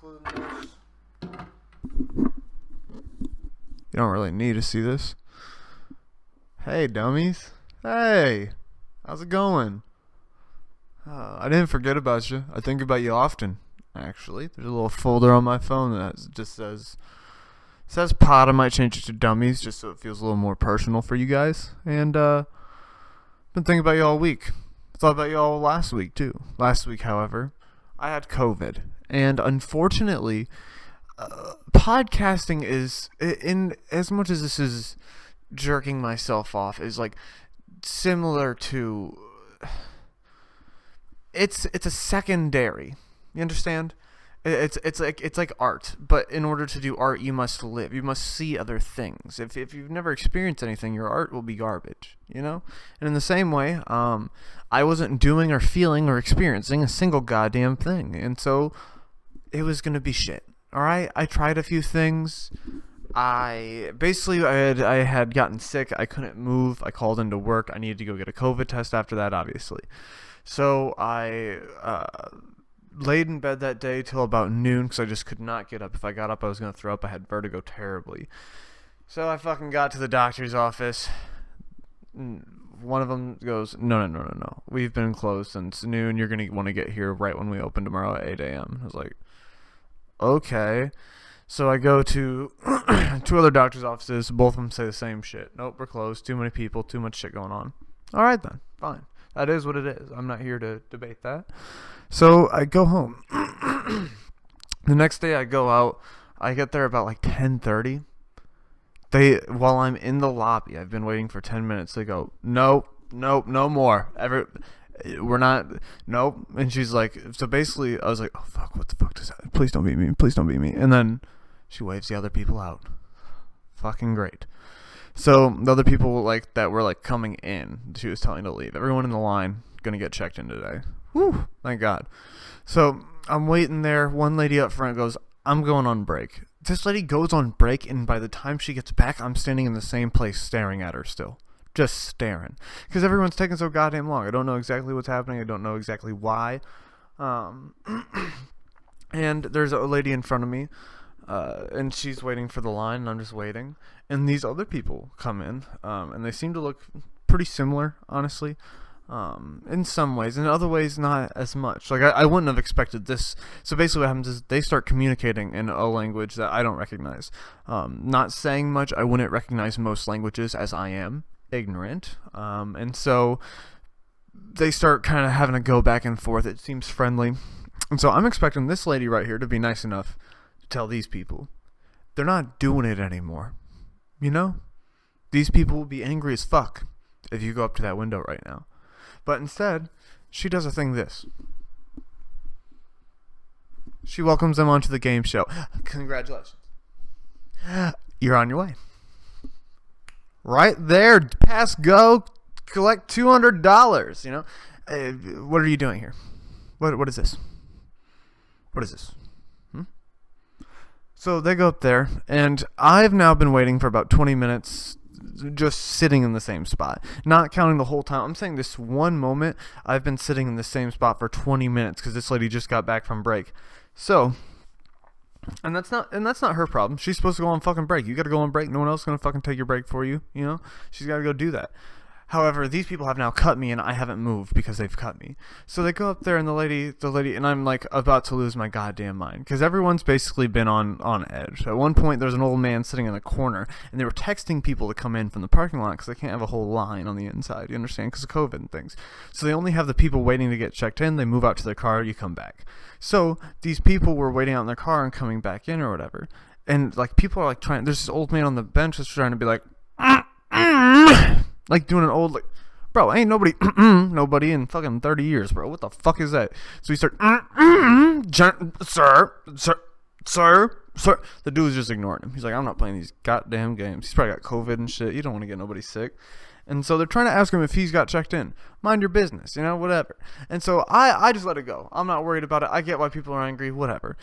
including this. You don't really need to see this. Hey, dummies. Hey, how's it going? I didn't forget about you. I think about you often, actually. There's a little folder on my phone that just says pod. I might change it to dummies just so it feels a little more personal for you guys. And been thinking about you all week. Thought about you all last week too. Last week, however, I had COVID, and unfortunately, podcasting is, in as much as this is jerking myself off, is like similar to, it's a secondary. You understand? It's like art, but in order to do art, you must live. You must see other things. If you've never experienced anything, your art will be garbage, you know? And in the same way, I wasn't doing or feeling or experiencing a single goddamn thing, and so it was gonna be shit. All right, I tried a few things. I had gotten sick. I couldn't move. I called into work. I needed to go get a COVID test after that, obviously. So I laid in bed that day till about noon because I just could not get up. If I got up, I was going to throw up. I had vertigo terribly. So I fucking got to the doctor's office. One of them goes, no. We've been closed since noon. You're going to want to get here right when we open tomorrow at 8 a.m. I was like, okay. So I go to two other doctor's offices. Both of them say the same shit. Nope, we're closed. Too many people. Too much shit going on. All right then. Fine. That is what it is. I'm not here to debate that. So I go home. The next day I go out. I get there about like 10:30. While I'm in the lobby, I've been waiting for 10 minutes. They go, nope, no more. We're not, nope. And she's like, so basically I was like, oh fuck, what the fuck does that? Please don't beat me. Please don't beat me. And then she waves the other people out. Fucking great. So the other people like that were like coming in, she was telling to leave. Everyone in the line gonna get checked in today. Whew, thank God. So I'm waiting there. One lady up front goes, I'm going on break. This lady goes on break, and by the time she gets back, I'm standing in the same place staring at her still. Just staring. Because everyone's taking so goddamn long. I don't know exactly what's happening. I don't know exactly why. And there's a lady in front of me. And she's waiting for the line, and I'm just waiting. And these other people come in, and they seem to look pretty similar, honestly, in some ways. In other ways, not as much. Like, I wouldn't have expected this. So basically what happens is they start communicating in a language that I don't recognize. Not saying much. I wouldn't recognize most languages, as I am ignorant. And so they start kind of having to go back and forth. It seems friendly. And so I'm expecting this lady right here to be nice enough tell these people they're not doing it anymore. You know, these people will be angry as fuck if you go up to that window right now. But instead, she does a thing this. She welcomes them onto the game show. Congratulations. You're on your way. Right there, pass go, collect $200, you know. What are you doing here? What is this? What is this? So they go up there, and I've now been waiting for about 20 minutes, just sitting in the same spot. Not counting the whole time. I'm saying this one moment, I've been sitting in the same spot for 20 minutes because this lady just got back from break. So, and that's not her problem. She's supposed to go on fucking break. You got to go on break. No one else is gonna fucking take your break for you. You know, she's got to go do that. However, these people have now cut me, and I haven't moved because they've cut me. So they go up there, and the lady, and I'm like about to lose my goddamn mind because everyone's basically been on edge. At one point, there's an old man sitting in the corner, and they were texting people to come in from the parking lot because they can't have a whole line on the inside. You understand? Because of COVID and things. So they only have the people waiting to get checked in. They move out to their car. You come back. So these people were waiting out in their car and coming back in or whatever. And like people are like trying. There's this old man on the bench that's trying to be like. Like doing an old, like, bro, ain't nobody in fucking 30 years, bro. What the fuck is that? So he started, sir. The dude's just ignoring him. He's like, I'm not playing these goddamn games. He's probably got COVID and shit. You don't want to get nobody sick. And so they're trying to ask him if he's got checked in. Mind your business, you know, whatever. And so I just let it go. I'm not worried about it. I get why people are angry, whatever.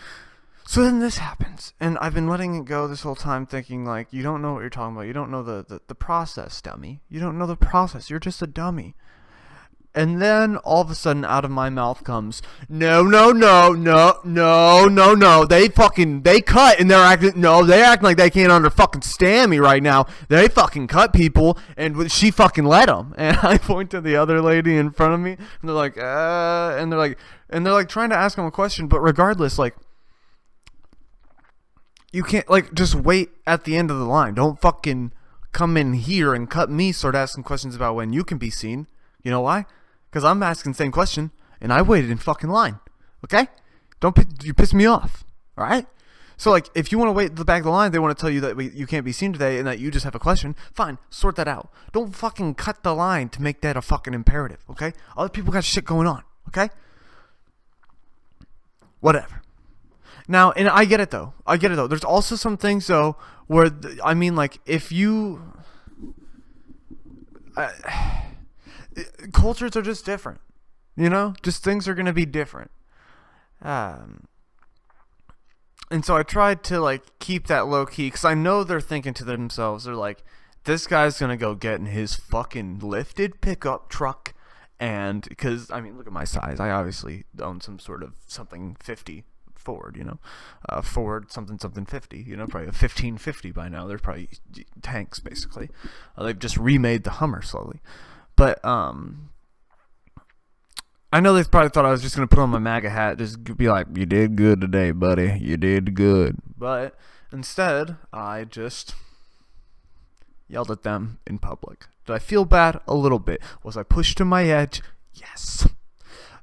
So then this happens, and I've been letting it go this whole time thinking, like, you don't know what you're talking about. You don't know the process, dummy. You don't know the process. You're just a dummy. And then all of a sudden out of my mouth comes, no, no, no, no, no, no, no. They cut and they're acting like they can't understand me right now. They fucking cut people and she fucking let them. And I point to the other lady in front of me and they're like, and they're like trying to ask them a question. But regardless, like, you can't, like, just wait at the end of the line. Don't fucking come in here and cut me, start asking questions about when you can be seen. You know why? Because I'm asking the same question, and I waited in fucking line. Okay? You piss me off. All right? So, like, if you want to wait at the back of the line, they want to tell you that you can't be seen today and that you just have a question. Fine, sort that out. Don't fucking cut the line to make that a fucking imperative. Okay? Other people got shit going on. Okay? Whatever. Now, and I get it though. There's also some things though where I mean, like, if you cultures are just different, you know. Just things are gonna be different. And so I tried to, like, keep that low key because I know they're thinking to themselves, they're like, this guy's gonna go get in his fucking lifted pickup truck, and because I mean, look at my size. I obviously own some sort of something 50. Ford, you know, Ford something 50, you know, probably a 1550 by now. They're probably tanks basically. They've just remade the Hummer slowly, but I know they probably thought I was just gonna put on my MAGA hat, just be like, "You did good today, buddy. You did good." But instead, I just yelled at them in public. Did I feel bad? A little bit. Was I pushed to my edge? Yes.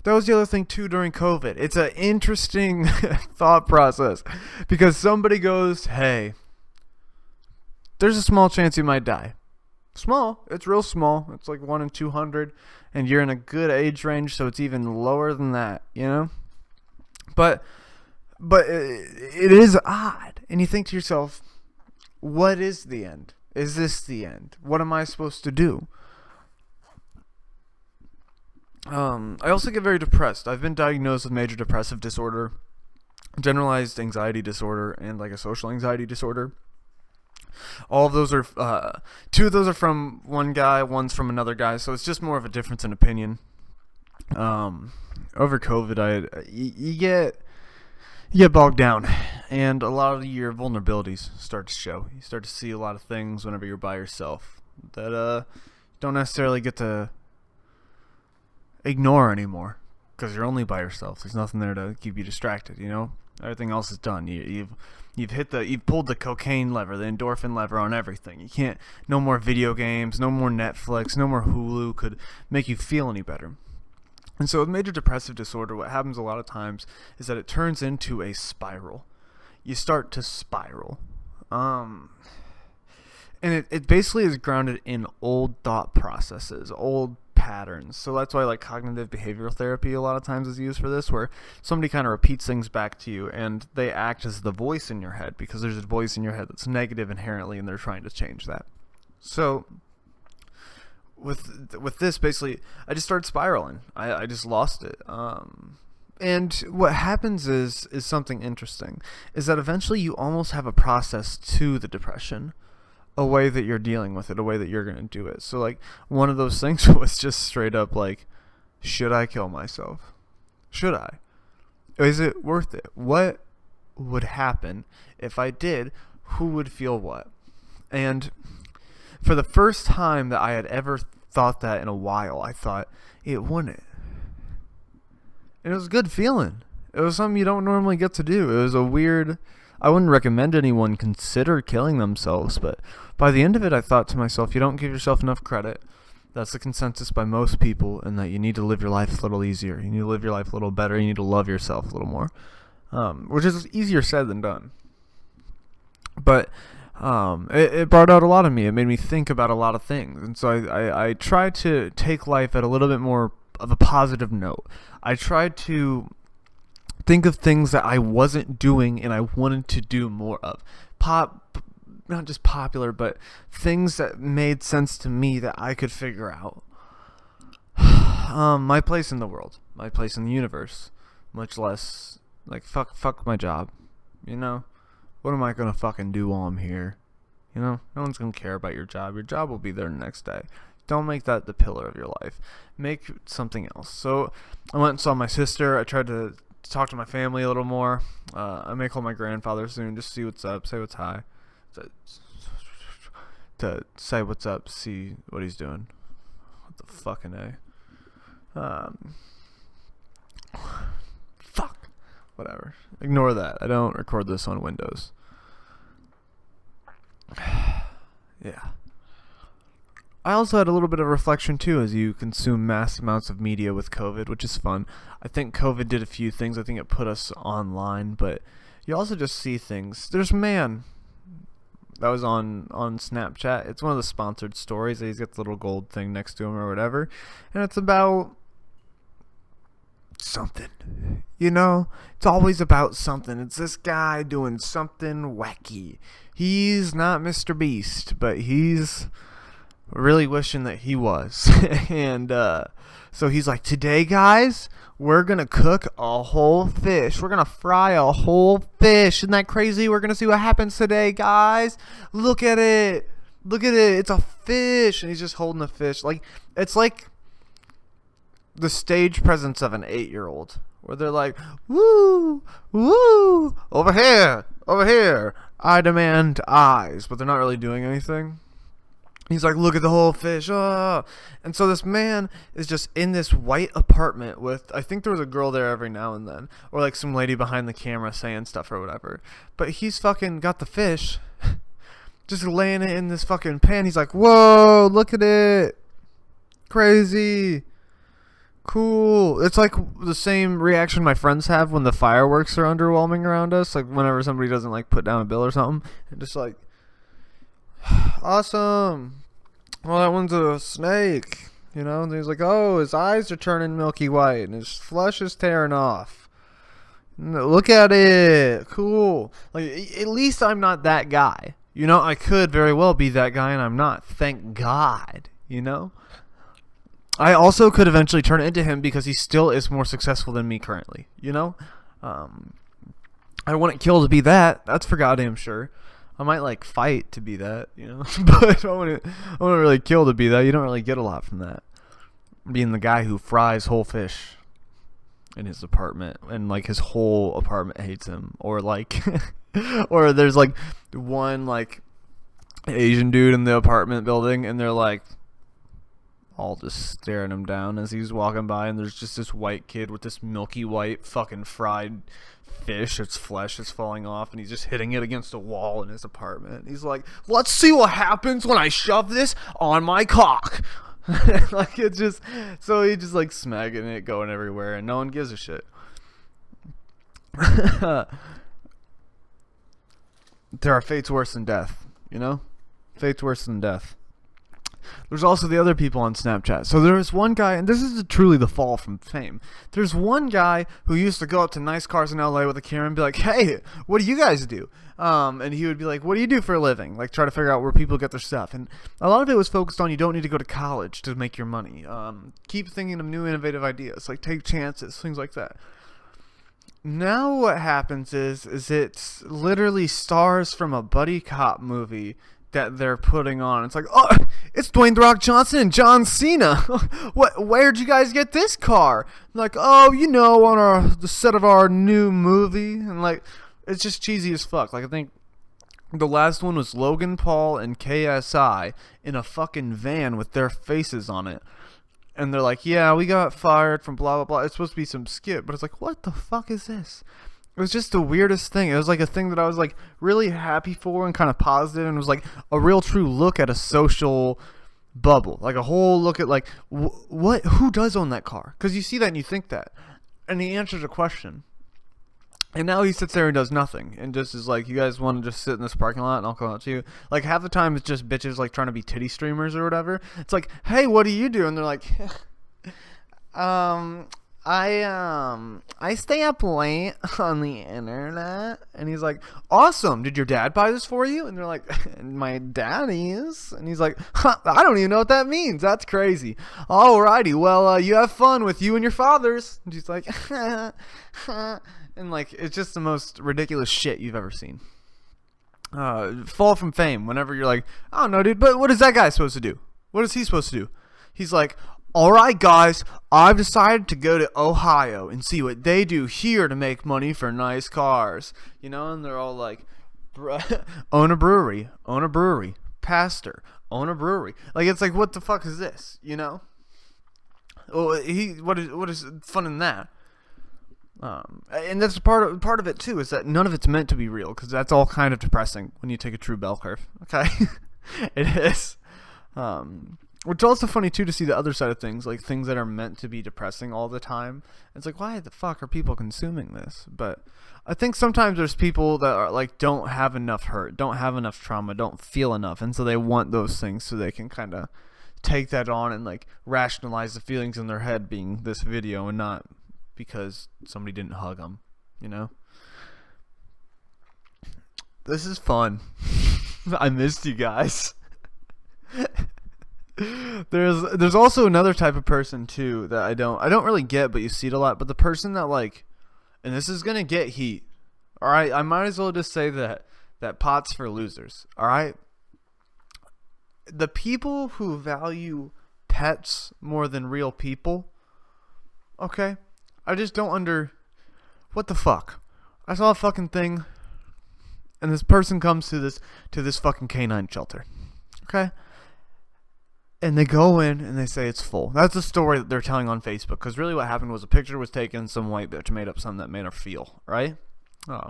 That was the other thing too during COVID. It's an interesting thought process because somebody goes, hey, there's a small chance you might die. Small. It's real small. It's like 1 in 200 and you're in a good age range, so it's even lower than that, you know? But it is odd. And you think to yourself, what is the end? Is this the end? What am I supposed to do? I also get very depressed. I've been diagnosed with major depressive disorder, generalized anxiety disorder, and like a social anxiety disorder. All of those are, 2 of those are from one guy, one's from another guy, so it's just more of a difference in opinion. Over COVID, you get bogged down, and a lot of your vulnerabilities start to show. You start to see a lot of things whenever you're by yourself that don't necessarily get to ignore anymore because you're only by yourself. There's nothing there to keep you distracted, you know. Everything else is done. You've pulled the cocaine lever, the endorphin lever on everything. You can't. No more video games, no more Netflix, no more Hulu could make you feel any better. And so with major depressive disorder, what happens a lot of times is that it turns into a spiral. You start to spiral. And it basically is grounded in old thought processes, old patterns. So that's why, like, cognitive behavioral therapy a lot of times is used for this, where somebody kind of repeats things back to you and they act as the voice in your head because there's a voice in your head that's negative inherently and they're trying to change that. So with this, basically, I just started spiraling. I just lost it. And what happens is something interesting, is that eventually you almost have a process to the depression, a way that you're dealing with it, a way that you're going to do it. So, like, one of those things was just straight up like, should I kill myself? Should I? Is it worth it? What would happen if I did? Who would feel what? And for the first time that I had ever thought that in a while, I thought, it wouldn't. And it was a good feeling. It was something you don't normally get to do. It was a weird... I wouldn't recommend anyone consider killing themselves, but by the end of it, I thought to myself, you don't give yourself enough credit. That's the consensus by most people, and that you need to live your life a little easier. You need to live your life a little better. You need to love yourself a little more, which is easier said than done. But it brought out a lot of me. It made me think about a lot of things, and so I tried to take life at a little bit more of a positive note. I tried to think of things that I wasn't doing and I wanted to do more of. Not just popular, but things that made sense to me that I could figure out. My place in the world, my place in the universe, much less like fuck my job. You know, what am I gonna fucking do while I'm here? You know, no one's gonna care about your job. Your job will be there the next day. Don't make that the pillar of your life. Make something else. So I went and saw my sister. I tried to talk to my family a little more. I may call my grandfather soon, just see what's up, say what's hi, to say what's up, see what he's doing. What the fucking A. Fuck. Whatever. Ignore that. I don't record this on Windows. Yeah. I also had a little bit of reflection too as you consume mass amounts of media with COVID, which is fun. I think COVID did a few things. I think it put us online, but you also just see things. There's a man that was on Snapchat. It's one of the sponsored stories. He's got the little gold thing next to him or whatever, and it's about something. You know, it's always about something. It's this guy doing something wacky. He's not Mr. Beast, but he's really wishing that he was. And so he's like, today guys, we're gonna cook a whole fish. We're gonna fry a whole fish. Isn't that crazy? We're gonna see what happens today, guys. Look at it. It's a fish. And he's just holding a fish. Like, it's like the stage presence of an 8-year-old, where they're like, woo, woo, over here, I demand eyes, but they're not really doing anything. He's like, look at the whole fish. And so this man is just in this white apartment with, I think there was a girl there every now and then, or like some lady behind the camera saying stuff or whatever. But he's fucking got the fish, just laying it in this fucking pan. He's like, whoa, look at it. Crazy. Cool. It's like the same reaction my friends have when the fireworks are underwhelming around us. Like whenever somebody doesn't like put down a bill or something. And just like, awesome. Well, that one's a snake, you know. And he's like, oh, his eyes are turning milky white and his flesh is tearing off. Look at it. Cool. Like, at least I'm not that guy, you know. I could very well be that guy and I'm not, thank God, you know. I also could eventually turn into him because he still is more successful than me currently, you know. I wouldn't kill to be that, that's for goddamn sure. I might like fight to be that, you know, but I wouldn't really kill to be that. You don't really get a lot from that. Being the guy who fries whole fish in his apartment and like his whole apartment hates him, or like, or there's like one like Asian dude in the apartment building and they're like all just staring him down as he's walking by, and there's just this white kid with this milky white fucking fried fish, its flesh is falling off, and he's just hitting it against a wall in his apartment. He's like, let's see what happens when I shove this on my cock. Like, it's just, so he just like smacking it, going everywhere, and no one gives a shit. There are fates worse than death, you know? Fates worse than death. There's also the other people on Snapchat. So there's one guy, and this is truly the fall from fame. There's one guy who used to go up to nice cars in LA with a camera and be like, hey, what do you guys do? And he would be like, what do you do for a living? Like, try to figure out where people get their stuff. And a lot of it was focused on you don't need to go to college to make your money. Keep thinking of new innovative ideas. Like, take chances, things like that. Now what happens is it's literally stars from a buddy cop movie that they're putting on. It's like, oh, it's Dwayne "The Rock" Johnson and John Cena. Where'd you guys get this car? Like, oh, you know, on the set of our new movie. And like, it's just cheesy as fuck. Like, I think the last one was Logan Paul and KSI in a fucking van with their faces on it. And they're like, yeah, we got fired from blah, blah, blah. It's supposed to be some skit. But it's like, what the fuck is this? It was just the weirdest thing. It was like a thing that I was like really happy for and kind of positive, and it was like a real true look at a social bubble, like a whole look at like who does own that car? Because you see that and you think that, and he answers a question, and now he sits there and does nothing and just is like, you guys want to just sit in this parking lot and I'll come out to you. Like half the time it's just bitches like trying to be titty streamers or whatever. It's like, hey, what do you do? And they're like, I stay up late on the internet. And he's like, awesome, did your dad buy this for you? And they're like, my daddy's. And he's like, huh, I don't even know what that means, that's crazy. Alrighty, well, you have fun with you and your fathers. And she's like, and like, it's just the most ridiculous shit you've ever seen. Fall from fame whenever you're like, I don't know, dude, but what is that guy supposed to do? What is he supposed to do? He's like, all right, guys, I've decided to go to Ohio and see what they do here to make money for nice cars. You know, and they're all like, own a brewery, pastor, own a brewery. Like, it's like, what the fuck is this? You know? Well, what is fun in that? And that's part of it too, is that none of it's meant to be real, because that's all kind of depressing when you take a true bell curve. Okay, it is. Which is also funny too to see the other side of things, like things that are meant to be depressing all the time. It's like, why the fuck are people consuming this? But I think sometimes there's people that are like, don't have enough hurt, don't have enough trauma, don't feel enough, and so they want those things so they can kind of take that on and like rationalize the feelings in their head being this video, and not because somebody didn't hug them, you know? This is fun. I missed you guys. There's also another type of person too that I don't really get, but you see it a lot. But the person that like, and this is gonna get heat. All right, I might as well just say that pot's for losers. All right, the people who value pets more than real people. Okay, I just don't what the fuck. I saw a fucking thing, and this person comes to this fucking canine shelter. Okay. And they go in and they say it's full. That's the story that they're telling on Facebook. Because really what happened was a picture was taken. Some white bitch made up something that made her feel. Right?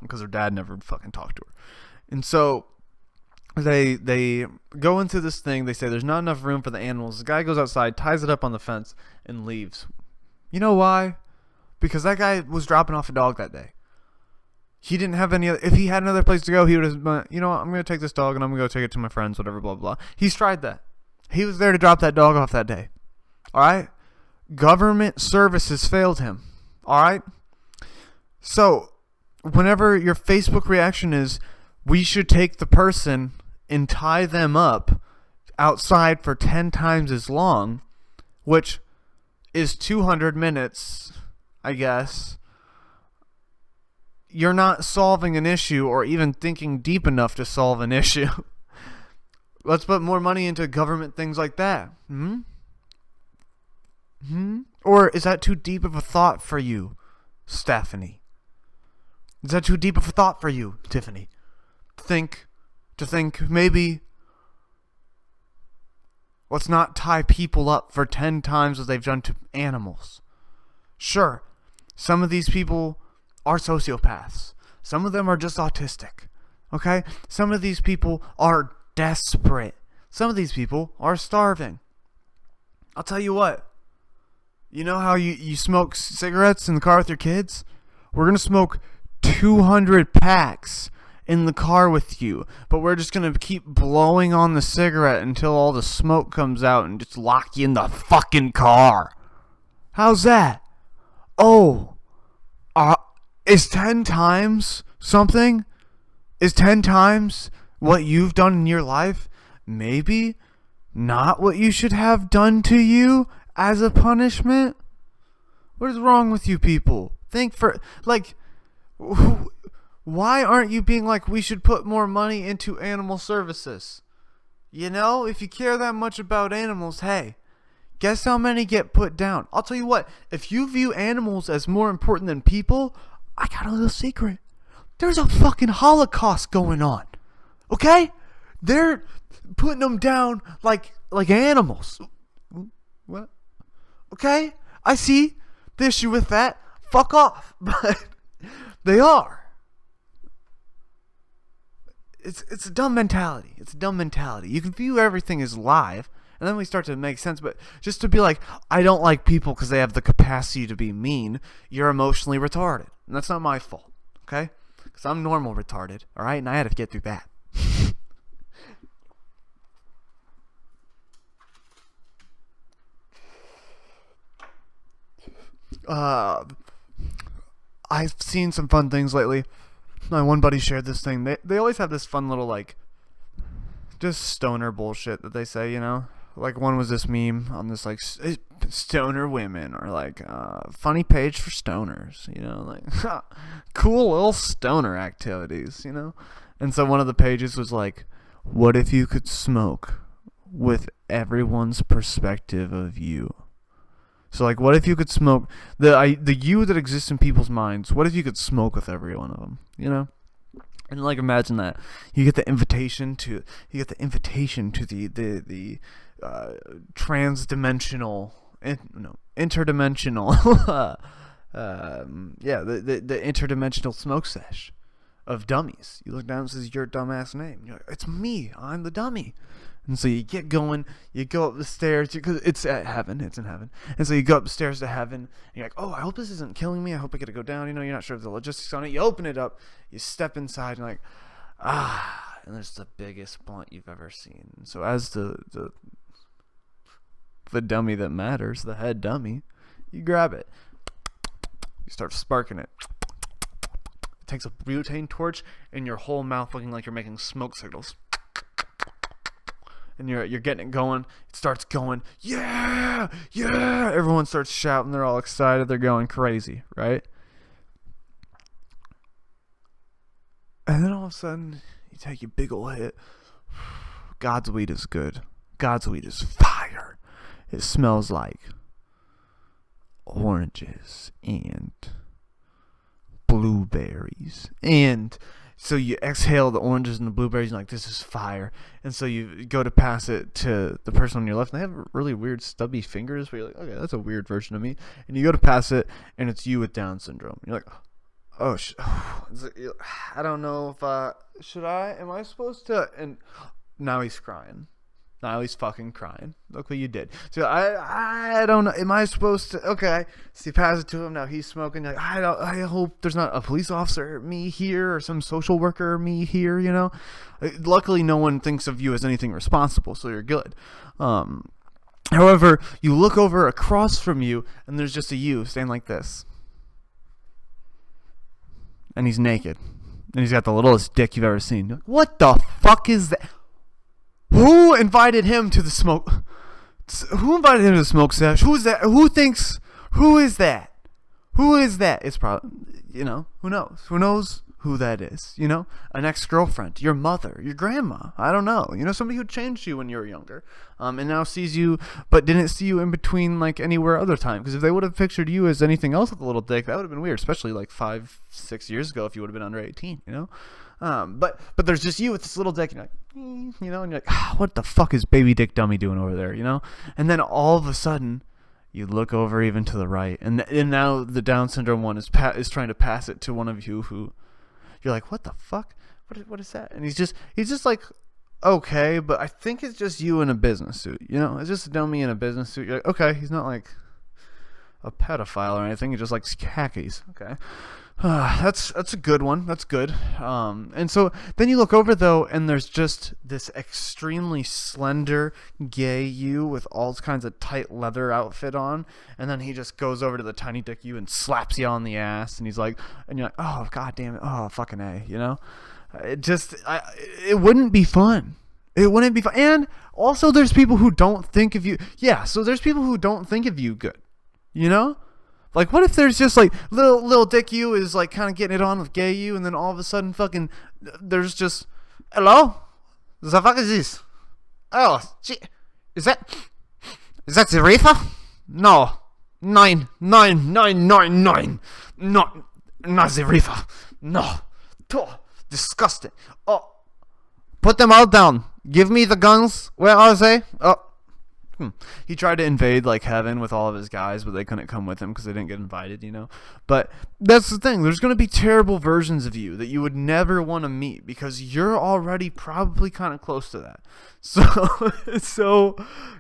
Because her dad never fucking talked to her. And so they go into this thing. They say there's not enough room for the animals. The guy goes outside, ties it up on the fence, and leaves. You know why? Because that guy was dropping off a dog that day. He didn't have any other. If he had another place to go, he would have, you know what? I'm going to take this dog and I'm going to go take it to my friends, whatever, blah, blah. He's tried that. He was there to drop that dog off that day. Alright? Government services failed him. Alright? So, whenever your Facebook reaction is, we should take the person and tie them up outside for 10 times as long, which is 200 minutes, I guess, you're not solving an issue or even thinking deep enough to solve an issue. Let's put more money into government things like that. Or is that too deep of a thought for you, Stephanie? Is that too deep of a thought for you, Tiffany? To think maybe let's not tie people up for 10 times as they've done to animals. Sure, some of these people are sociopaths. Some of them are just autistic. Okay? Some of these people are desperate. Some of these people are starving. I'll tell you what. You know how you smoke cigarettes in the car with your kids? We're going to smoke 200 packs in the car with you. But we're just going to keep blowing on the cigarette until all the smoke comes out and just lock you in the fucking car. How's that? Oh. Is 10 times something? Is 10 times what you've done in your life maybe not what you should have done to you as a punishment? What is wrong with you people? Why aren't you being like, we should put more money into animal services? You know, if you care that much about animals, hey, guess how many get put down? I'll tell you what, if you view animals as more important than people, I got a little secret. There's a fucking Holocaust going on. Okay? They're putting them down like animals. What? Okay? I see the issue with that. Fuck off. But they are. It's a dumb mentality. It's a dumb mentality. You can view everything as live, and then we start to make sense. But just to be like, I don't like people because they have the capacity to be mean, you're emotionally retarded. And that's not my fault. Okay? Because I'm normal retarded. Alright? And I had to get through that. I've seen some fun things lately. My one buddy shared this thing. They always have this fun little, like, just stoner bullshit that they say, you know? Like, one was this meme on this, like, stoner women, or, like, funny page for stoners, you know? Like, cool little stoner activities, you know? And so one of the pages was like, what if you could smoke with everyone's perspective of you. So like, what if you could smoke the you that exists in people's minds? What if you could smoke with every one of them? You know, and like imagine that you get the invitation to the transdimensional, interdimensional, the interdimensional smoke sesh of Dummies. You look down and it says your dumbass name. You're like, it's me. I'm the dummy. And so you get going, you go up the stairs, because it's at heaven, it's in heaven. And so you go upstairs to heaven, and you're like, oh, I hope this isn't killing me. I hope I get to go down. You know, you're not sure of the logistics on it. You open it up, you step inside, and you're like, and there's the biggest blunt you've ever seen. And so as the dummy that matters, the head dummy, you grab it. You start sparking it. It takes a butane torch in your whole mouth, looking like you're making smoke signals. And you're getting it going. It starts going. Yeah, yeah. Everyone starts shouting. They're all excited. They're going crazy, right? And then all of a sudden, you take a big ol' hit. God's weed is good. God's weed is fire. It smells like oranges and blueberries. And so you exhale the oranges and the blueberries, and you're like, this is fire. And so you go to pass it to the person on your left, and they have really weird stubby fingers where you're like, okay, that's a weird version of me. And you go to pass it, and it's you with Down syndrome. You're like, oh, I don't know if should I? Am I supposed to? And now he's crying. Now he's fucking crying. Look what you did. So I don't know. Am I supposed to? Okay. So you pass it to him. Now he's smoking. Like, I hope there's not a police officer me here or some social worker me here. You know. Luckily, no one thinks of you as anything responsible, so you're good. However, you look over across from you, and there's just a you standing like this, and he's naked, and he's got the littlest dick you've ever seen. You're like, what the fuck is that? Who invited him to the smoke? Who invited him to the smoke sesh? Who is that? Who thinks? Who is that? Who is that? It's probably, you know, who knows? Who knows who that is? You know, an ex-girlfriend, your mother, your grandma. I don't know. You know, somebody who changed you when you were younger, and now sees you, but didn't see you in between like anywhere other time. Because if they would have pictured you as anything else with a little dick, that would have been weird, especially like 5-6 years ago if you would have been under 18. You know. But there's just you with this little dick, and you're like, you know, and you're like, what the fuck is baby dick dummy doing over there, you know? And then all of a sudden, you look over even to the right, and now the Down syndrome one is trying to pass it to one of you who, you're like, what the fuck? What is that? And he's just like, okay, but I think it's just you in a business suit, you know? It's just a dummy in a business suit. You're like, okay, he's not like a pedophile or anything. He just likes khakis, okay? That's a good one. That's good. And so then you look over though, and there's just this extremely slender gay you with all kinds of tight leather outfit on, and then he just goes over to the tiny dick you and slaps you on the ass, and he's like, and you're like, oh god damn it, oh fucking A, you know? It wouldn't be fun. It wouldn't be fun. And also there's people who don't think of you. Yeah, so there's people who don't think of you good, you know? Like, what if there's just, like, little dick you is, like, kind of getting it on with gay you, and then all of a sudden fucking, there's just, hello? The fuck is this? Oh, gee, is that the reefer? No. 99999. Not the reefer. No. Oh, disgusting. Oh, put them all down. Give me the guns. Where are they? Oh. He tried to invade like heaven with all of his guys, but they couldn't come with him because they didn't get invited, you know. But that's the thing. There's going to be terrible versions of you that you would never want to meet because you're already probably kind of close to that. So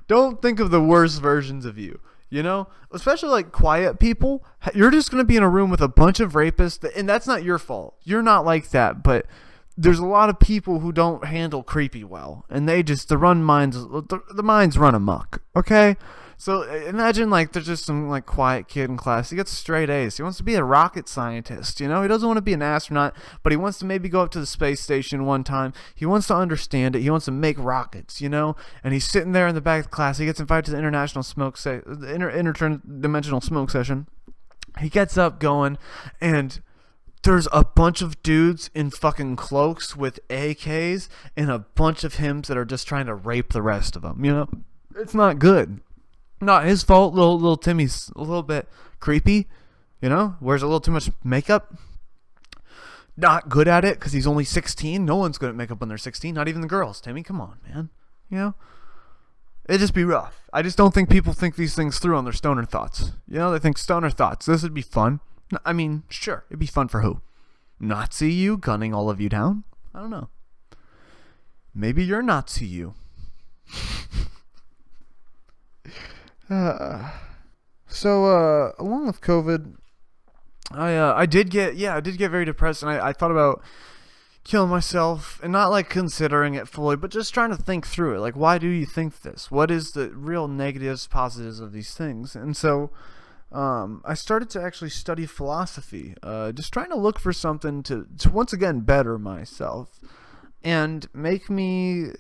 don't think of the worst versions of you, you know. Especially like quiet people. You're just going to be in a room with a bunch of rapists, and that's not your fault. You're not like that, but there's a lot of people who don't handle creepy well, and the minds run amok, okay? So imagine like there's just some like quiet kid in class. He gets straight A's. He wants to be a rocket scientist, you know? He doesn't want to be an astronaut, but he wants to maybe go up to the space station one time. He wants to understand it. He wants to make rockets, you know? And he's sitting there in the back of the class. He gets invited to the interdimensional smoke session. He gets up going, and there's a bunch of dudes in fucking cloaks with AKs and a bunch of hims that are just trying to rape the rest of them. You know, it's not good. Not his fault. Little Timmy's a little bit creepy. You know, wears a little too much makeup. Not good at it because he's only 16. No one's good at makeup when they're 16. Not even the girls. Timmy, come on, man. You know, it'd just be rough. I just don't think people think these things through on their stoner thoughts. You know, they think stoner thoughts. This would be fun. I mean, sure, it'd be fun for who? Nazi you gunning all of you down? I don't know. Maybe you're Nazi you. So along with COVID, I did get very depressed, and I thought about killing myself, and not like considering it fully, but just trying to think through it. Like, why do you think this? What is the real negatives, positives of these things? And so I started to actually study philosophy, just trying to look for something to once again better myself and make me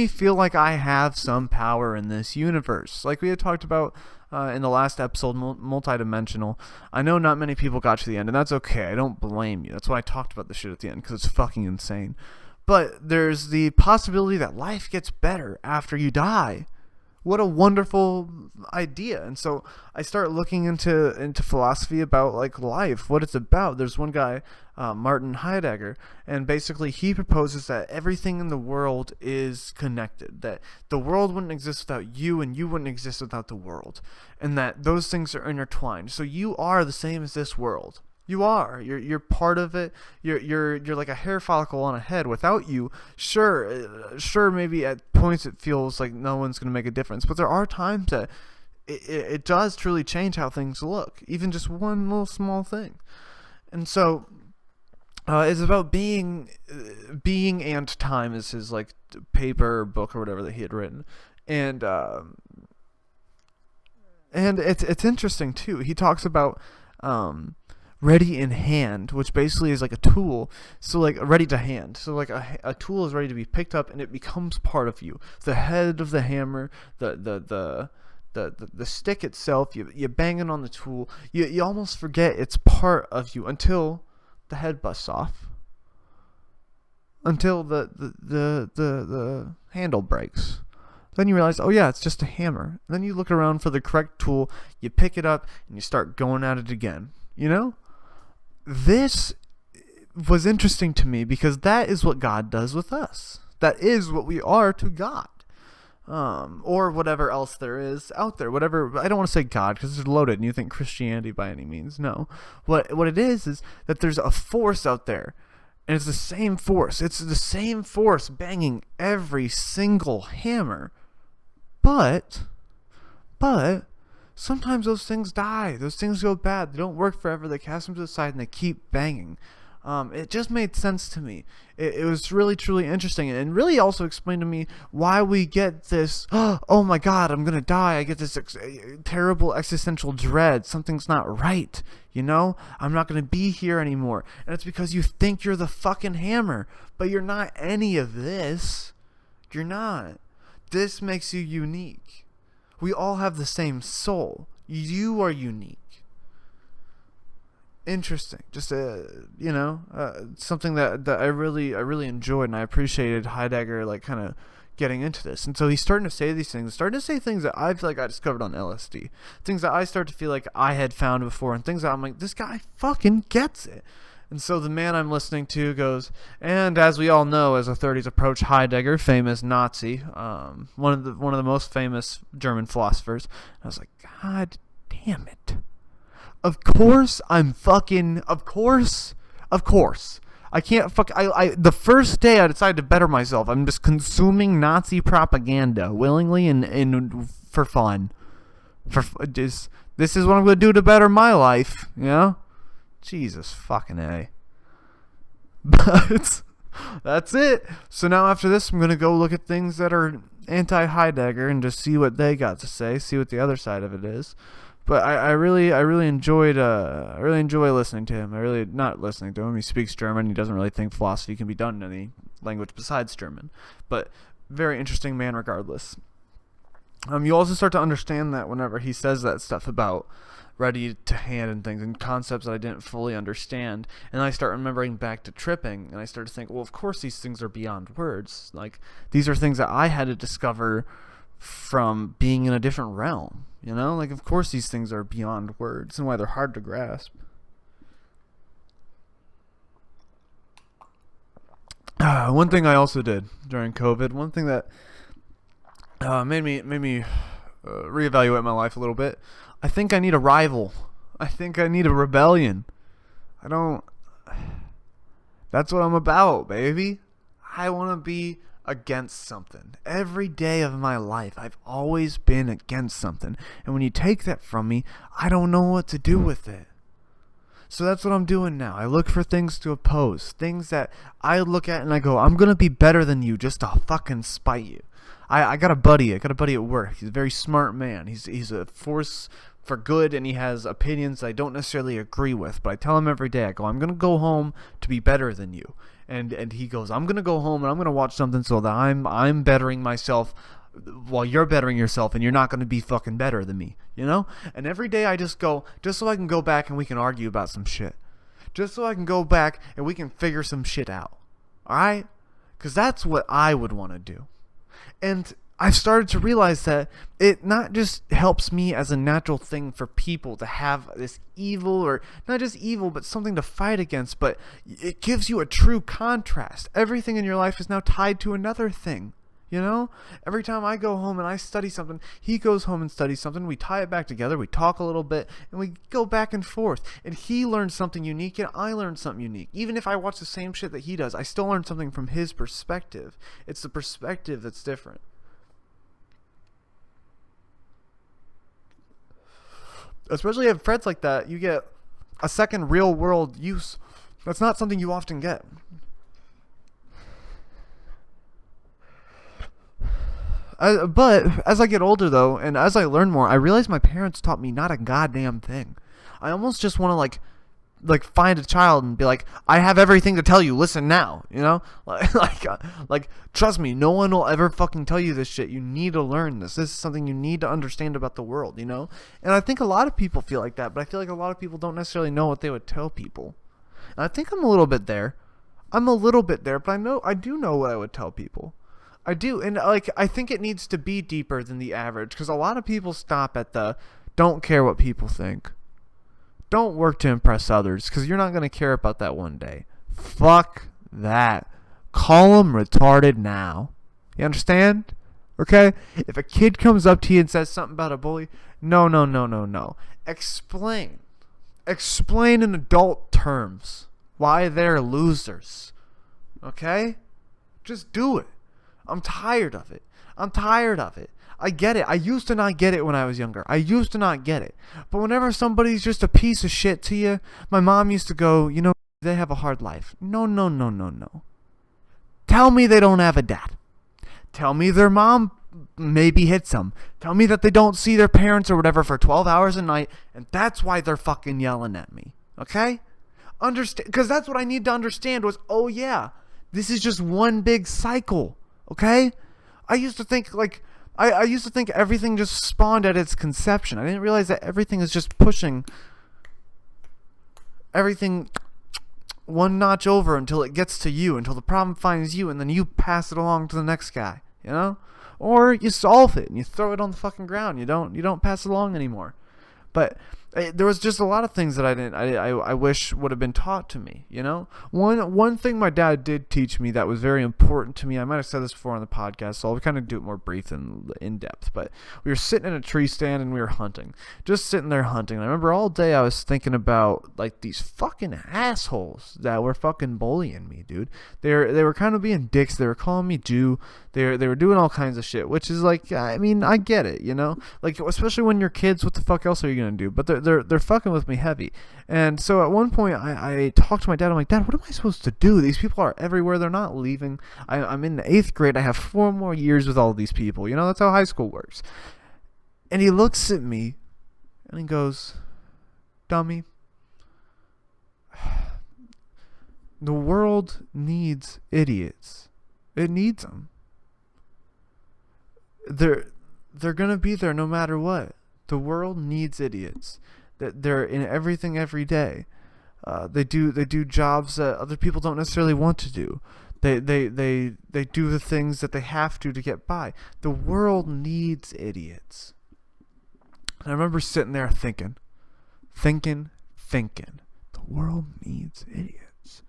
feel like I have some power in this universe. Like we had talked about in the last episode, multidimensional. I know not many people got to the end, and that's okay. I don't blame you. That's why I talked about the shit at the end, because it's fucking insane. But there's the possibility that life gets better after you die. What a wonderful idea. And so I start looking into philosophy about like life, what it's about. There's one guy, Martin Heidegger, and basically he proposes that everything in the world is connected, that the world wouldn't exist without you and you wouldn't exist without the world, and that those things are intertwined. So you are the same as this world. You are. You're part of it. You're like a hair follicle on a head. Without you, sure, maybe at points it feels like no one's gonna make a difference. But there are times that it does truly change how things look. Even just one little small thing. And so it's about being and time is his like paper or book or whatever that he had written. And it's interesting too. He talks about ready in hand, which basically is like a tool. So like ready to hand. So like a tool is ready to be picked up and it becomes part of you. The head of the hammer, the stick itself, you bang it on the tool. You almost forget it's part of you until the head busts off. Until the handle breaks. Then you realize, oh yeah, it's just a hammer. Then you look around for the correct tool, you pick it up, and you start going at it again. You know? This was interesting to me because that is what God does with us. That is what we are to God. Or whatever else there is out there. Whatever, I don't want to say God because it's loaded and you think Christianity by any means. No. What it is that there's a force out there. And it's the same force. It's the same force banging every single hammer. But sometimes those things die. Those things go bad. They don't work forever. They cast them to the side and they keep banging. It just made sense to me. It was really, truly interesting. And really also explained to me why we get this, oh my God, I'm going to die. I get this terrible existential dread. Something's not right. You know, I'm not going to be here anymore. And it's because you think you're the fucking hammer. But you're not any of this. You're not. This makes you unique. We all have the same soul. You are unique. Interesting. Just something that I really enjoyed, and I appreciated Heidegger like kind of getting into this. And so he's starting to say these things, starting to say things that I feel like I discovered on LSD, things that I start to feel like I had found before, and things that I'm like, this guy fucking gets it. And so the man I'm listening to goes, and as we all know, as the 30s approach, Heidegger, famous Nazi, one of the most famous German philosophers. I was like, God damn it. Of course. I can't the first day I decided to better myself, I'm just consuming Nazi propaganda willingly and for fun. This is what I'm going to do to better my life, you know? Jesus fucking A. But that's it. So now after this, I'm going to go look at things that are anti-Heidegger and just see what they got to say, see what the other side of it is. But I really enjoy listening to him. Not listening to him. He speaks German. He doesn't really think philosophy can be done in any language besides German. But very interesting man regardless. You also start to understand that whenever he says that stuff about ready to hand and things and concepts that I didn't fully understand. And I start remembering back to tripping, and I start to think, well, of course these things are beyond words. Like, these are things that I had to discover from being in a different realm, you know? Like, of course these things are beyond words and why they're hard to grasp. One thing I also did during COVID, one thing that made me reevaluate my life a little bit. I think I need a rival. I think I need a rebellion. That's what I'm about, baby. I want to be against something. Every day of my life, I've always been against something. And when you take that from me, I don't know what to do with it. So that's what I'm doing now. I look for things to oppose. Things that I look at and I go, I'm going to be better than you just to fucking spite you. I got a buddy at work. He's a very smart man. He's a force for good, and he has opinions I don't necessarily agree with. But I tell him every day, I go, I'm going to go home to be better than you. And he goes, I'm going to go home and I'm going to watch something so that I'm bettering myself while you're bettering yourself, and you're not going to be fucking better than me, you know? And every day I just go, just so I can go back and we can argue about some shit. Just so I can go back and we can figure some shit out. Alright? Because that's what I would want to do. And I've started to realize that it not just helps me as a natural thing for people to have this evil, or not just evil, but something to fight against, but it gives you a true contrast. Everything in your life is now tied to another thing. You know, every time I go home and I study something, he goes home and studies something. We tie it back together. We talk a little bit and we go back and forth. And he learns something unique and I learn something unique. Even if I watch the same shit that he does, I still learn something from his perspective. It's the perspective that's different. Especially if friends like that, you get a second real world use. That's not something you often get. But as I get older, though, and as I learn more, I realize my parents taught me not a goddamn thing. I almost just want to like find a child and be like, I have everything to tell you. Listen now, you know? Like, trust me, no one will ever fucking tell you this shit. You need to learn this. This is something you need to understand about the world, you know? And I think a lot of people feel like that, but I feel like a lot of people don't necessarily know what they would tell people. And I think I'm a little bit there. But I do know what I would tell people. I do, and I think it needs to be deeper than the average, because a lot of people stop at the don't care what people think. Don't work to impress others, because you're not going to care about that one day. Fuck that. Call them retarded now. You understand? Okay? If a kid comes up to you and says something about a bully, no. Explain in adult terms why they're losers. Okay? Just do it. I'm tired of it. I get it. I used to not get it when I was younger. But whenever somebody's just a piece of shit to you, my mom used to go, you know, they have a hard life. No. Tell me they don't have a dad. Tell me their mom maybe hits them. Tell me that they don't see their parents or whatever for 12 hours a night, and that's why they're fucking yelling at me. Okay? Understand? Because that's what I need to understand was, oh yeah, this is just one big cycle. Okay? I used to think I used to think everything just spawned at its conception. I didn't realize that everything is just pushing everything one notch over until it gets to you, until the problem finds you, and then you pass it along to the next guy, you know? Or you solve it and you throw it on the fucking ground. You don't pass it along anymore. But there was just a lot of things that I wish would have been taught to me, you know? One thing my dad did teach me that was very important to me, I might have said this before on the podcast, so I'll kind of do it more brief than in depth, but we were sitting in a tree stand and we were hunting. Just sitting there hunting. And I remember all day I was thinking about, like, these fucking assholes that were fucking bullying me, dude. They were kind of being dicks. They were calling me Jew. They were doing all kinds of shit, which is like, I mean, I get it, you know? Like, especially when you're kids, what the fuck else are you gonna do? But they're fucking with me heavy. And so at one point I talked to my dad. I'm like, Dad, what am I supposed to do? These people are everywhere. They're not leaving. I'm in the 8th grade. I have 4 more years with all these people. You know, that's how high school works. And he looks at me and he goes, dummy, the world needs idiots. It needs them. They're gonna be there no matter what. The world needs idiots. They're in everything every day. They do jobs that other people don't necessarily want to do. They do the things that they have to get by. The world needs idiots. And I remember sitting there thinking. The world needs idiots.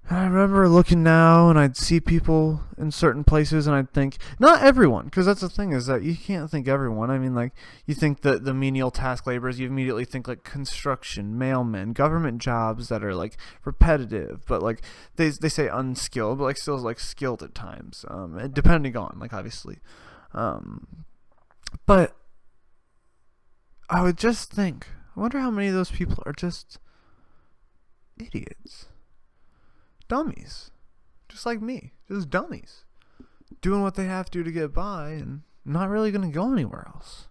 And I remember looking now, and I'd see people in certain places, and I'd think, not everyone, because that's the thing, is that you can't think everyone. I mean, like, you think that the menial task laborers, you immediately think, like, construction, mailmen, government jobs that are, like, repetitive, but, like, they say unskilled, but, like, still, like, skilled at times, depending on, like, obviously. But I would just think, I wonder how many of those people are just idiots. Dummies. Just like me. Just dummies. Doing what they have to get by and not really going to go anywhere else.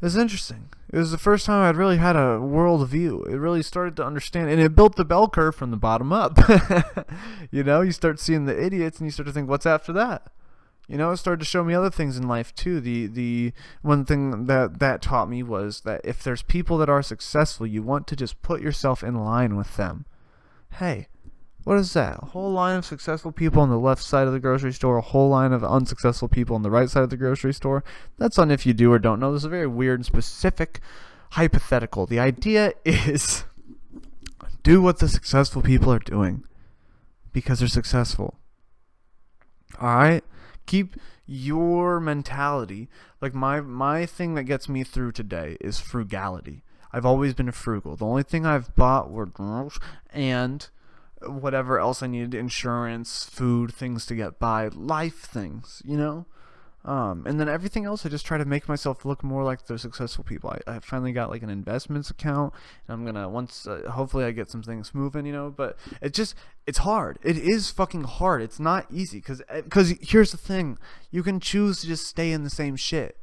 It's interesting. It was the first time I'd really had a world view. It really started to understand, and it built the bell curve from the bottom up. You know, you start seeing the idiots and you start to think, what's after that? You know, it started to show me other things in life too. The one thing that taught me was that if there's people that are successful, you want to just put yourself in line with them. Hey, what is that? A whole line of successful people on the left side of the grocery store, a whole line of unsuccessful people on the right side of the grocery store. That's on if you do or don't know. This is a very weird and specific hypothetical. The idea is do what the successful people are doing because they're successful. Alright? Keep your mentality. Like my thing that gets me through today is frugality. I've always been frugal. The only thing I've bought were drugs and whatever else I needed, insurance, food, things to get by, life things, you know? And then everything else I just try to make myself look more like the successful people. I finally got like an investments account, and I'm gonna hopefully I get some things moving, you know, but it's hard. It is fucking hard. It's not easy because here's the thing. You can choose to just stay in the same shit.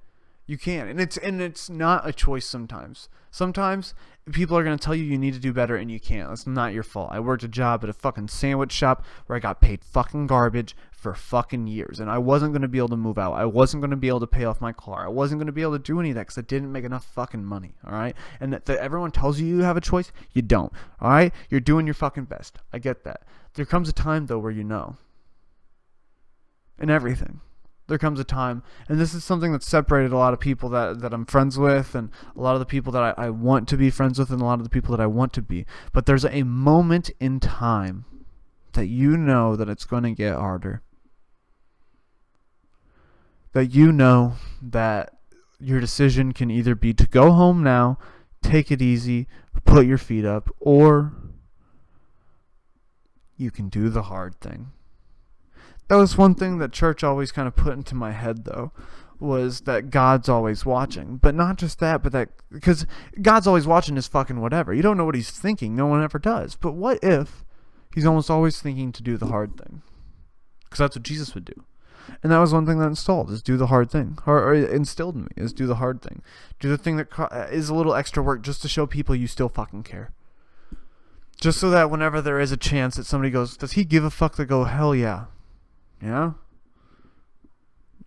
You can, and it's not a choice sometimes. Sometimes people are going to tell you need to do better and you can't. That's not your fault. I worked a job at a fucking sandwich shop where I got paid fucking garbage for fucking years, and I wasn't going to be able to move out. I wasn't going to be able to pay off my car. I wasn't going to be able to do any of that because I didn't make enough fucking money, alright? And that everyone tells you have a choice, you don't, alright? You're doing your fucking best. I get that. There comes a time, though, where you know. In everything. There comes a time, and this is something that's separated a lot of people that I'm friends with, and a lot of the people that I want to be friends with, and a lot of the people that I want to be. But there's a moment in time that you know that it's going to get harder. That you know that your decision can either be to go home now, take it easy, put your feet up, or you can do the hard thing. That was one thing that church always kind of put into my head, though, was that God's always watching. But not just that, but that, because God's always watching is fucking whatever. You don't know what he's thinking. No one ever does. But what if he's almost always thinking to do the hard thing? Because that's what Jesus would do. And that was one thing that installed, is do the hard thing. Or instilled in me, is do the hard thing. Do the thing that is a little extra work just to show people you still fucking care. Just so that whenever there is a chance that somebody goes, does he give a fuck? They go, hell yeah. Yeah,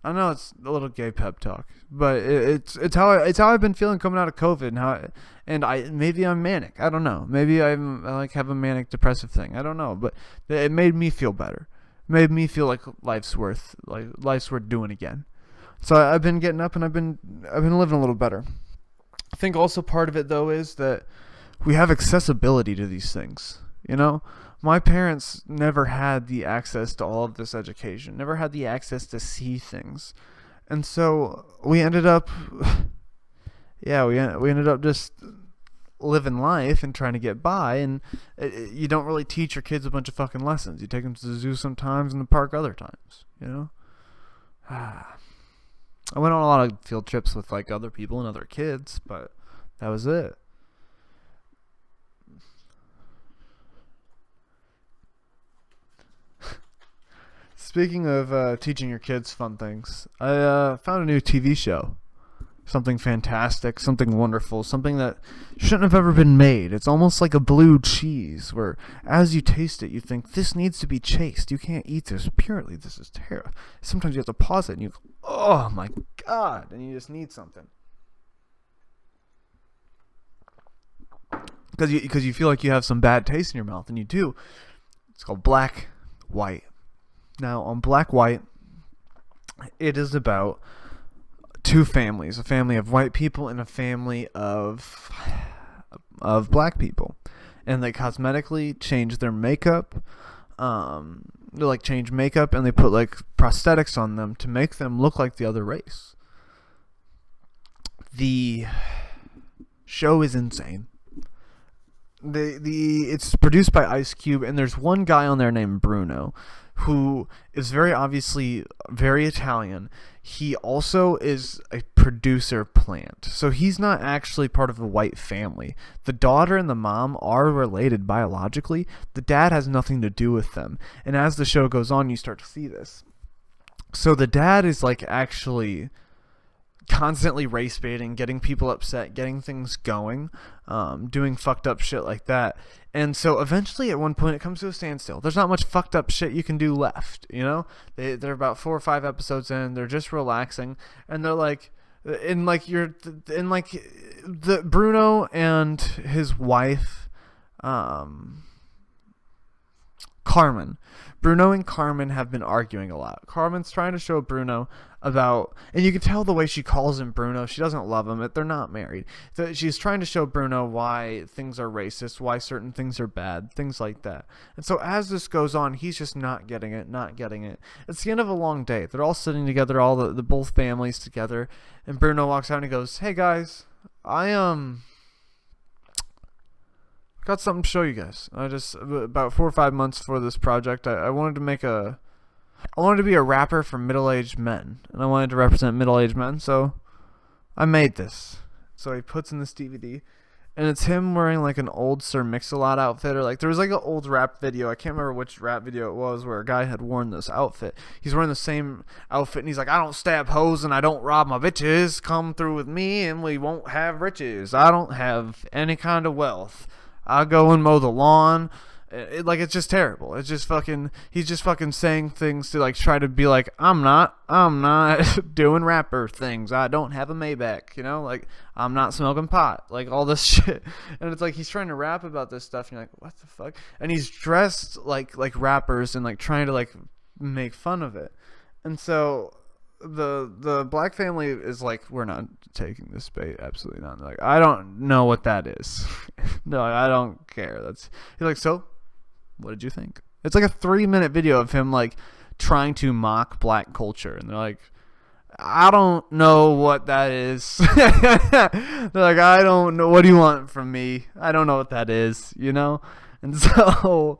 I know it's a little gay pep talk, but it's how I've been feeling coming out of COVID, and maybe I'm manic. I don't know. Maybe I like have a manic depressive thing. I don't know, but it made me feel better. It made me feel like life's worth doing again. So I've been getting up and I've been living a little better. I think also part of it though is that we have accessibility to these things. You know. My parents never had the access to all of this education, never had the access to see things. And so we ended up, we ended up just living life and trying to get by. And you don't really teach your kids a bunch of fucking lessons. You take them to the zoo sometimes and the park other times, you know? I went on a lot of field trips with like other people and other kids, but that was it. Speaking of teaching your kids fun things, I found a new TV show. Something fantastic, something wonderful, something that shouldn't have ever been made. It's almost like a blue cheese, where as you taste it, you think, this needs to be chased. You can't eat this purely. This is terrible. Sometimes you have to pause it, and you go, oh my God, and you just need something. because you feel like you have some bad taste in your mouth, and you do. It's called Black, White. Now, on Black, White, it is about two families, a family of white people and a family of black people, and they cosmetically change their makeup. They like change makeup, and they put like prosthetics on them to make them look like the other race. The show is insane. It's produced by Ice Cube, and there's one guy on there named Bruno, who is very obviously very Italian. He also is a producer plant, so he's not actually part of the white family. The daughter and the mom are related biologically. The dad has nothing to do with them, and as the show goes on, you start to see this. So the dad is like actually constantly race baiting, getting people upset, getting things going, doing fucked up shit like that. And so eventually at one point it comes to a standstill. There's not much fucked up shit you can do left, you know? They're about 4 or 5 episodes in, they're just relaxing, and they're like, the Bruno and his wife, Carmen. Bruno and Carmen have been arguing a lot. Carmen's trying to show Bruno about, and you can tell the way she calls him Bruno, she doesn't love him. They're not married. She's trying to show Bruno why things are racist, why certain things are bad, things like that. And so as this goes on, he's just not getting it. It's the end of a long day. They're all sitting together, all the both families together, and Bruno walks out and he goes, "Hey guys, I got something to show you guys. I just, about 4 or 5 months for this project, I wanted to be a rapper for middle-aged men, and I wanted to represent middle-aged men, so I made this." So he puts in this DVD, and it's him wearing like an old Sir Mix-a-Lot outfit, or like there was like an old rap video, I can't remember which rap video it was, where a guy had worn this outfit. He's wearing the same outfit, and he's like, "I don't stab hoes and I don't rob my bitches. Come through with me and we won't have riches. I don't have any kind of wealth. I'll go and mow the lawn." It's just terrible. It's just fucking, he's just fucking saying things to like try to be like, I'm not doing rapper things. I don't have a Maybach, you know, like I'm not smoking pot, like all this shit. And it's like he's trying to rap about this stuff, and you're like, what the fuck? And he's dressed like rappers and like trying to like make fun of it. And so the black family is like, "We're not taking this bait, absolutely not." They're like, "I don't know what that is." No, I don't care. He's like, "So what did you think?" It's like a 3-minute video of him like trying to mock black culture, and they're like, "I don't know what that is." They're like, "I don't know, what do you want from me? I don't know what that is," you know? And so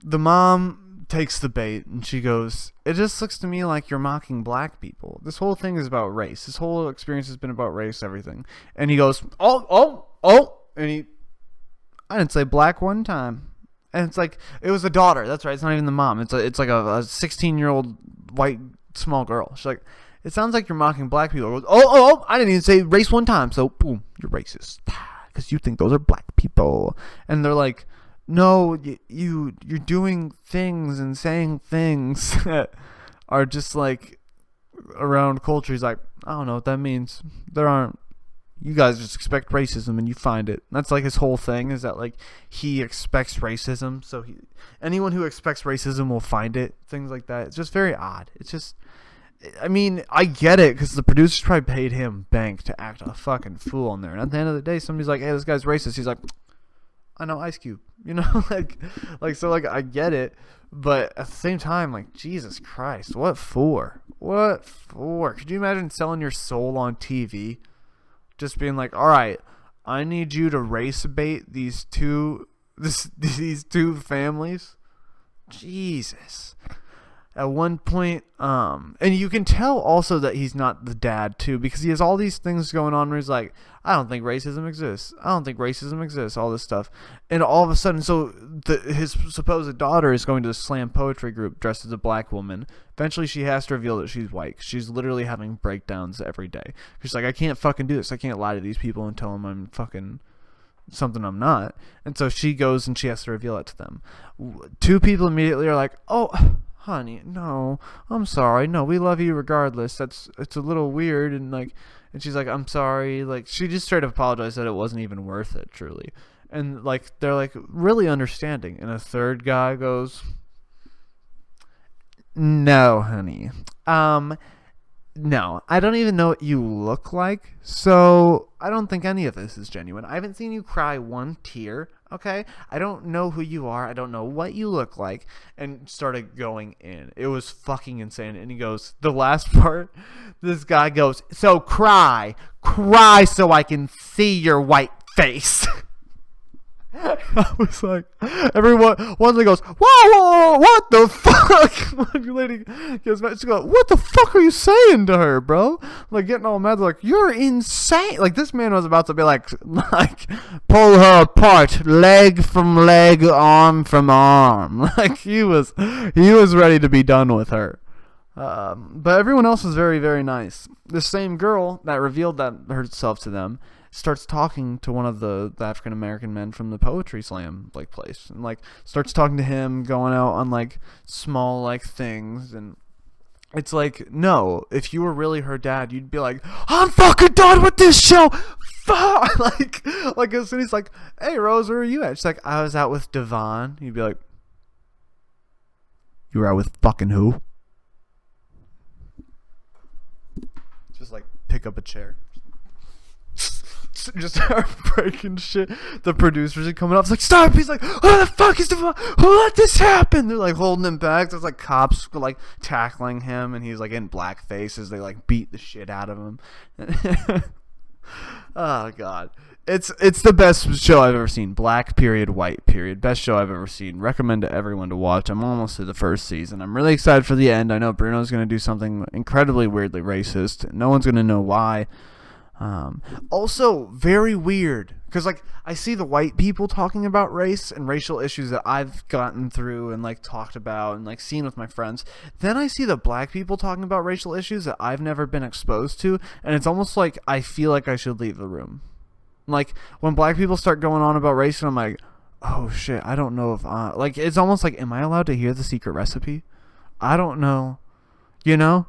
the mom takes the bait, and she goes, "It just looks to me like you're mocking black people. This whole thing is about race. This whole experience has been about race, everything." And he goes, oh. And I didn't say black one time. And it's like, it was the daughter. That's right. It's not even the mom. It's like a 16-year-old white small girl. She's like, "It sounds like you're mocking black people." Goes, oh, I didn't even say race one time. So, boom, you're racist. Because you think those are black people. And they're like, "No, you're doing things and saying things that are just like around culture." He's like, "I don't know what that means. There aren't. You guys just expect racism and you find it." That's like his whole thing, is that like he expects racism. So anyone who expects racism will find it. Things like that. It's just very odd. It's just, I mean, I get it, because the producers probably paid him bank to act a fucking fool on there. And at the end of the day, somebody's like, "Hey, this guy's racist." He's like, "I know Ice Cube," you know, so I get it, but at the same time, like, Jesus Christ, what for? Could you imagine selling your soul on TV, just being like, "All right, I need you to race bait these two families"? Jesus. At one point, and you can tell also that he's not the dad too, because he has all these things going on where he's like, "I don't think racism exists. All this stuff." And all of a sudden, so his supposed daughter is going to the slam poetry group dressed as a black woman. Eventually, she has to reveal that she's white. She's literally having breakdowns every day. She's like, "I can't fucking do this. I can't lie to these people and tell them I'm fucking something I'm not." And so she goes and she has to reveal it to them. 2 people immediately are like, "Oh, honey, no, I'm sorry. No, we love you regardless. It's a little weird. And she's like, I'm sorry. Like, she just straight up apologized that it wasn't even worth it, truly. And, like, they're, like, really understanding. And a third guy goes, no, honey. No, I don't even know what you look like, so I don't think any of this is genuine. I haven't seen you cry one tear, okay? I don't know who you are. I don't know what you look like. And started going in. It was fucking insane. And he goes, the last part, this guy goes, so cry so I can see your white face. I was like, everyone, one of them goes, whoa, what the fuck? One lady goes back, she goes, what the fuck are you saying to her, bro? Like, getting all mad, like, you're insane. Like, this man was about to be like, pull her apart, leg from leg, arm from arm. Like, he was ready to be done with her. But everyone else was very, very nice. The same girl that revealed that herself to them starts talking to one of the African American men from the poetry slam like place, and like starts talking to him, going out on like small like things. And it's like, no, if you were really her dad, you'd be like, I'm fucking done with this show. Fuck. like as soon as he's like, hey Rose, where are you at? She's like, I was out with Devon. You'd be like, you were out with fucking who? Just like pick up a chair. Just start breaking shit. The producers are coming up. It's like, stop. He's like, what the fuck is who let this happen? They're like holding him back. There's like cops like tackling him, and he's like in blackface as they like beat the shit out of him. Oh god, it's the best show I've ever seen. Black period, white period, best show I've ever seen. Recommend to everyone to watch. I'm almost to the first season. I'm really excited for the end. I know Bruno's gonna do something incredibly weirdly racist. No one's gonna know why. Also very weird, because like I see the white people talking about race and racial issues that I've gotten through and like talked about and like seen with my friends. Then I see the black people talking about racial issues that I've never been exposed to, and it's almost like I feel like I should leave the room. Like when black people start going on about race, and I'm like, oh shit, I don't know if like it's almost like, am I allowed to hear the secret recipe? I don't know, you know.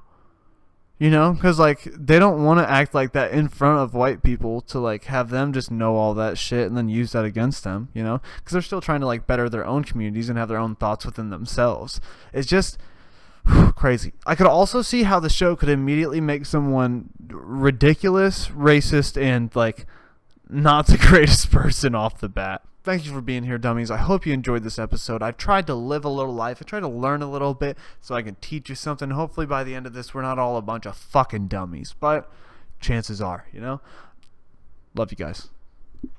Because, like, they don't want to act like that in front of white people to, like, have them just know all that shit and then use that against them, Because they're still trying to, like, better their own communities and have their own thoughts within themselves. It's just crazy. I could also see how the show could immediately make someone ridiculous, racist, and, like, not the greatest person off the bat. Thank you for being here, dummies. I hope you enjoyed this episode. I tried to live a little life. I tried to learn a little bit so I can teach you something. Hopefully by the end of this, we're not all a bunch of fucking dummies. But chances are, Love you guys.